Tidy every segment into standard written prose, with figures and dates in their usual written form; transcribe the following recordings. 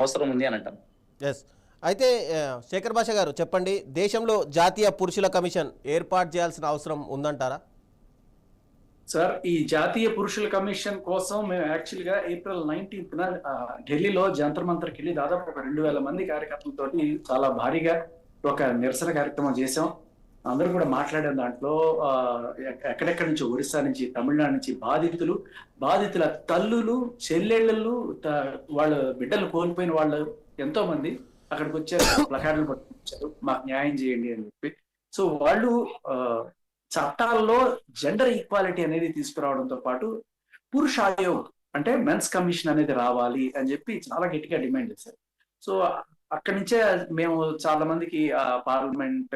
అవసరం ఉంది అని అంటాను. ఎస్. అయితే శేఖర్ భాష గారు చెప్పండి, దేశంలో జాతీయ పురుషుల కమిషన్ ఏర్పాటు చేయాల్సిన అవసరం ఉందంటారా? సార్, ఈ జాతీయ పురుషుల కమిషన్ కోసం మేము యాక్చువల్ గా ఏప్రిల్ 19th ఢిల్లీలో జంతర్ మంతర్కి వెళ్ళి దాదాపు ఒక 2000 మంది కార్యకర్తలతోటి చాలా భారీగా ఒక నిరసన కార్యక్రమం చేసాం. అందరూ కూడా మాట్లాడాం. దాంట్లో ఎక్కడెక్కడి నుంచి, ఒరిస్సా నుంచి, తమిళనాడు నుంచి బాధితుల తల్లులు, చెల్లెళ్ళు, వాళ్ళ బిడ్డలు కోల్పోయిన వాళ్ళు ఎంతో మంది అక్కడికి వచ్చారు. ప్లకార్డులు పట్టుకొచ్చారు, మాకు న్యాయం చేయండి అని చెప్పి. సో వాళ్ళు చట్టాల్లో జెండర్ ఈక్వాలిటీ అనేది తీసుకురావడంతో పాటు పురుష ఆయోగ్ అంటే మెన్స్ కమిషన్ అనేది రావాలి అని చెప్పి చాలా గట్టిగా డిమాండ్ చేశారు. సో అక్కడి నుంచే మేము చాలా మందికి పార్లమెంట్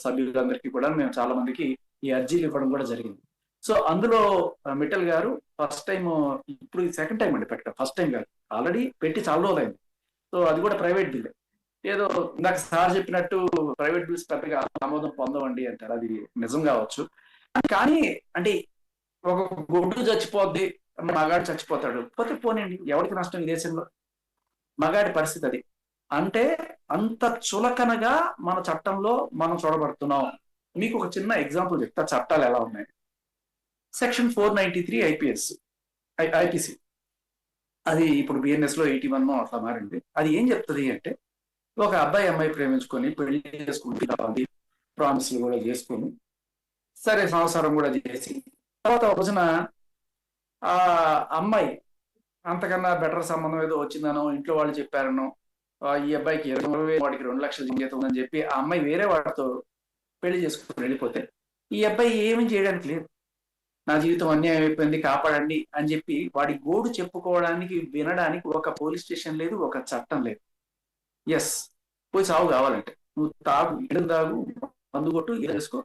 సభ్యులందరికీ కూడా మేము చాలా మందికి ఈ అర్జీలు ఇవ్వడం కూడా జరిగింది. సో అందులో మిట్టల్ గారు ఫస్ట్ టైం, ఇప్పుడు సెకండ్ టైం అండి పెట్టడం, ఫస్ట్ టైం కాదు, ఆల్రెడీ పెట్టి చాలా రోజులైంది. సో అది కూడా ప్రైవేట్ బిల్. ఏదో ఇందాక సార్ చెప్పినట్టు ప్రైవేట్ బిల్స్ పెద్దగా ఆమోదం పొందవండి అంటారు, అది నిజం కావచ్చు. కానీ అంటే ఒక గొడ్డు చచ్చిపోద్ది, మగాడు చచ్చిపోతాడు, పోతే పోనండి, ఎవరికి నష్టం ఈ దేశంలో? మగాడి పరిస్థితి అది. అంటే అంత చులకనగా మన చట్టంలో మనం చూడబడుతున్నాం. మీకు ఒక చిన్న ఎగ్జాంపుల్ చెప్తా, చట్టాలు ఎలా ఉన్నాయి. సెక్షన్ 493 ఐపీసీ, అది ఇప్పుడు బిఎన్ఎస్ లో 81 అట్లా మారింది. అది ఏం చెప్తుంది అంటే, ఒక అబ్బాయి అమ్మాయి ప్రేమించుకొని పెళ్లి చేసుకుంటుంది, ప్రామిస్లు కూడా చేసుకొని, సరే సంసారం కూడా చేసి, తర్వాత ఒక రోజున ఆ అమ్మాయి అంతకన్నా బెటర్ సంబంధం ఏదో వచ్చిందనో, ఇంట్లో వాళ్ళు చెప్పారనో, ఈ అబ్బాయికి 20,000 వాడికి 2 లక్షల జీతం ఉందని చెప్పి ఆ అమ్మాయి వేరే వాడితో పెళ్లి చేసుకుని వెళ్ళిపోతే, ఈ అబ్బాయి ఏమీ చేయడానికి లేదు. నా జీవితం అన్యాయం అయిపోయింది, కాపాడండి అని చెప్పి వాడి గోడు చెప్పుకోవడానికి, వినడానికి ఒక పోలీస్ స్టేషన్ లేదు, ఒక చట్టం లేదు. ఎస్, పోయి సాగు కావాలంటే నువ్వు తాగు, ఇళ్ళు తాగు, మందు కొట్టు, చేసుకో,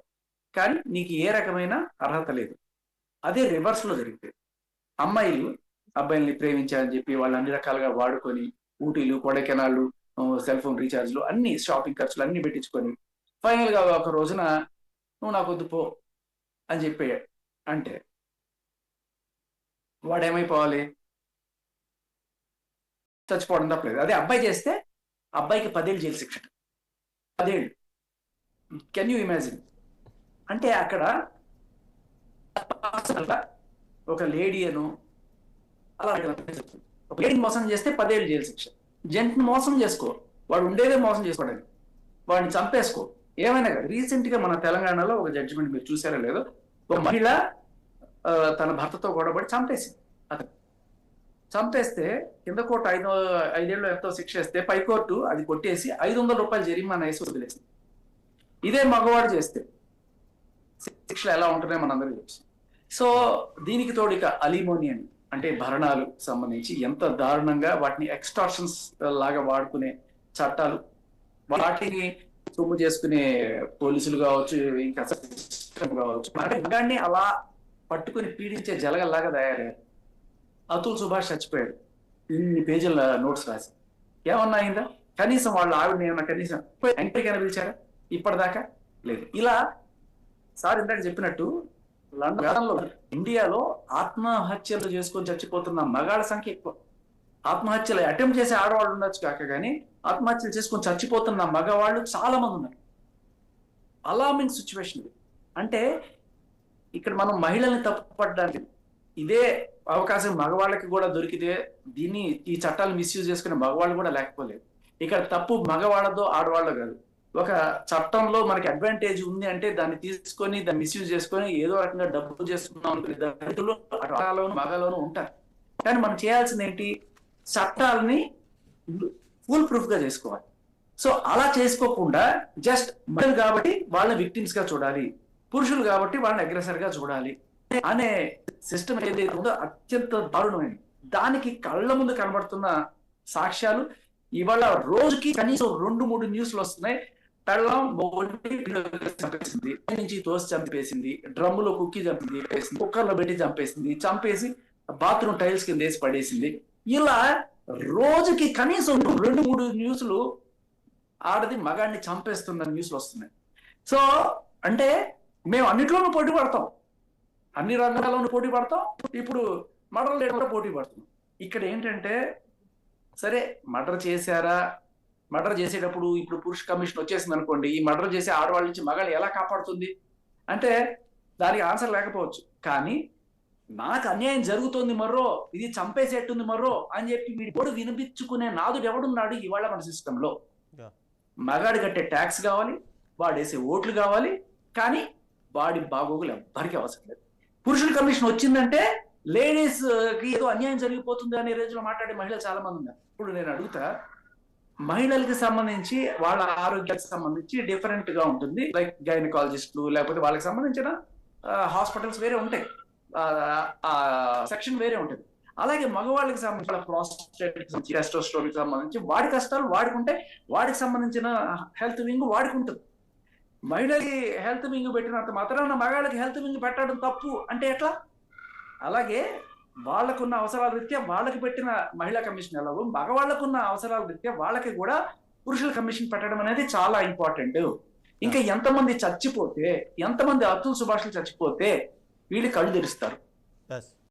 కానీ నీకు ఏ రకమైన అర్హత లేదు. అదే రివర్స్ లో జరిగితే, అమ్మాయిలు అబ్బాయిల్ని ప్రేమించాలని చెప్పి వాళ్ళు అన్ని రకాలుగా వాడుకొని, ఊటీలు, కొడైకెనాళ్ళు, సెల్ ఫోన్ రీఛార్జ్లు, అన్ని షాపింగ్ ఖర్చులు అన్ని పెట్టించుకొని, ఫైనల్ గా ఒక రోజున నువ్వు నాకు వద్దు పో అని చెప్పి అంటే వాడేమైపోవాలి? చచ్చిపోవడం తప్పలేదు. అదే అబ్బాయి చేస్తే అబ్బాయికి 10 ఏళ్ళు జైలు శిక్ష. 10 ఏళ్ళు. Can you imagine? అంటే అక్కడ ఒక లేడీ అను అలా ఒక లేడీని మోసం చేస్తే 10 ఏళ్ళు జైలు శిక్ష. జెంట్ని మోసం చేసుకో, వాడు ఉండేదే మోసం చేసుకోవడానికి, వాడిని చంపేసుకో, ఏమైనా. రీసెంట్ గా మన తెలంగాణలో ఒక జడ్జిమెంట్ మీరు చూసారో లేదో, ఒక మహిళ తన భర్తతో గొడవపడి చంపేసింది. అతను చంపేస్తే కింద కోర్టు 5 ఏళ్ళు ఎంతో శిక్ష వేస్తే పై కోర్టు అది కొట్టేసి 500 రూపాయలు జరిమానా వేసి వదిలేసింది. ఇదే మగవాడు చేస్తే శిక్షలు ఎలా ఉంటున్నాయో మనందరికీ తెలుసు. సో దీనికి తోడిక అలిమోనియన్ అంటే భరణాలు సంబంధించి ఎంత దారుణంగా వాటిని ఎక్స్టార్షన్స్ లాగా వాడుకునే చట్టాలు, వాటిని సొమ్ము చేసుకునే పోలీసులు కావచ్చు, ఇంకా సిస్టమ్ కావచ్చు, మగాడిని అలా పట్టుకుని పీడించే జలగల్లాగా తయారయ్యారు. అతుల్ సుభాష్ చచ్చిపోయాడు, ఇన్ని పేజీల నోట్స్ రాసి, ఏమన్నా అయిందా? కనీసం వాళ్ళ ఆవిడని ఏమన్నా కనీసం ఎంట్రీకైనా పిలిచారా? ఇప్పటిదాకా లేదు. ఇలా సార్ ఇందాక చెప్పినట్టు లండన్లో, ఇండియాలో ఆత్మహత్యలు చేసుకొని చచ్చిపోతున్న మగాళ్ళ సంఖ్య ఎక్కువ. ఆత్మహత్యలు అటెంప్ట్ చేసే ఆడవాళ్ళు ఉండొచ్చు కాక కానీ ఆత్మహత్యలు చేసుకొని చచ్చిపోతున్న మగవాళ్ళు చాలా మంది ఉన్నారు. అలార్మింగ్ సిచ్యువేషన్ ఇది. అంటే ఇక్కడ మనం మహిళల్ని తప్పుపడడానికి ఇదే అవకాశం మగవాళ్ళకి కూడా దొరికితే, దీన్ని ఈ చట్టాలు మిస్యూజ్ చేసుకునే మగవాళ్ళు కూడా లేకపోలేదు. ఇక్కడ తప్పు మగవాళ్ళదో ఆడవాళ్ళో కాదు. ఒక చట్టంలో మనకి అడ్వాంటేజ్ ఉంది అంటే దాన్ని తీసుకొని, దాన్ని మిస్యూజ్ చేసుకొని ఏదో రకంగా డబ్బు చేసుకున్నాం అనుకునే దళితులు ఆడలోను మగలోనూ ఉంటారు. కానీ మనం చేయాల్సింది ఏంటి? చట్టాలని ఫుల్ ప్రూఫ్ గా చేసుకోవాలి. సో అలా చేసుకోకుండా జస్ట్ మహిళలు కాబట్టి వాళ్ళని విక్టిమ్స్ గా చూడాలి, పురుషులు కాబట్టి వాళ్ళని అగ్రెసర్ గా చూడాలి అనే సిస్టమ్ ఏదైతే ఉందో అత్యంత దారుణమైంది. దానికి కళ్ళ ముందు కనబడుతున్న సాక్ష్యాలు ఇవాళ రోజుకి కనీసం 2-3 న్యూస్లు వస్తున్నాయి. పెళ్ళం చంపేసింది, నుంచి తోసి చంపేసింది, డ్రమ్ములో కుక్కి చంపేసింది, కుక్కర్లో పెట్టి చంపేసి బాత్రూమ్ టైల్స్ కింద వేసి పడేసింది. ఇలా రోజుకి కనీసం 2-3 న్యూస్లు ఆడది మగాడిని చంపేస్తున్న న్యూస్లు వస్తున్నాయి. సో అంటే మేము అన్నిట్లోనూ పోటీ పడతాం, అన్ని రంగాల్లోనూ పోటీ పడతాం, ఇప్పుడు మర్డర్ రేట్ కూడా పోటీ పడుతున్నాం. ఇక్కడ ఏంటంటే సరే మర్డర్ చేశారా, మర్డర్ చేసేటప్పుడు ఇప్పుడు పురుష కమిషన్ వచ్చేసింది అనుకోండి, ఈ మర్డర్ చేసే ఆడవాళ్ళ నుంచి మగాళ్ళు ఎలా కాపాడుతుంది అంటే దానికి ఆన్సర్ లేకపోవచ్చు. కానీ నాకు అన్యాయం జరుగుతోంది మర్రో, ఇది చంపేసేట్టుంది మర్రో అని చెప్పి వీడి కూడా వినిపించుకునే నాదుడు ఎవడున్నాడు ఇవాళ మన సిస్టంలో? మగాడు కట్టే ట్యాక్స్ కావాలి, వాడేసే ఓట్లు కావాలి, కానీ వాడి బాగోగులు ఎవ్వరికీ అవసరం లేదు. పురుషుల కమిషన్ వచ్చిందంటే లేడీస్ కి ఏదో అన్యాయం జరిగిపోతుంది అనే రోజులో మాట్లాడే మహిళలు చాలా మంది ఉన్నారు. ఇప్పుడు నేను అడుగుతా, మహిళలకి సంబంధించి వాళ్ళ ఆరోగ్యానికి సంబంధించి డిఫరెంట్ గా ఉంటుంది. లైక్ గైనకాలజిస్టులు లేకపోతే వాళ్ళకి సంబంధించిన హాస్పిటల్స్ వేరే ఉంటాయి, సెక్షన్ వేరే ఉంటుంది. అలాగే మగవాళ్ళకి సంబంధించిన ప్రాస్టేట్ టెస్టోస్టెరాన్ కి సంబంధించి వాడి కష్టాలు వాడికి ఉంటాయి, వాడికి సంబంధించిన హెల్త్ వింగ్ వాడికి ఉంటుంది. మహిళకి హెల్త్ వింగ్ పెట్టినంత మాత్రాన మగాళ్ళకి హెల్త్ వింగ్ పెట్టడం తప్పు అంటే ఎట్లా? అలాగే వాళ్ళకున్న అవసరాల రీత్యా వాళ్ళకి పెట్టిన మహిళా కమిషన్ ఎలాగో మగవాళ్ళకున్న అవసరాల రీత్యా వాళ్ళకి కూడా పురుషుల కమిషన్ పెట్టడం అనేది చాలా ఇంపార్టెంట్. ఇంకా ఎంతమంది చచ్చిపోతే, ఎంతమంది అతుల్ సుభాష్లు చచ్చిపోతే వీళ్ళు కళ్ళు తెరుస్తారు.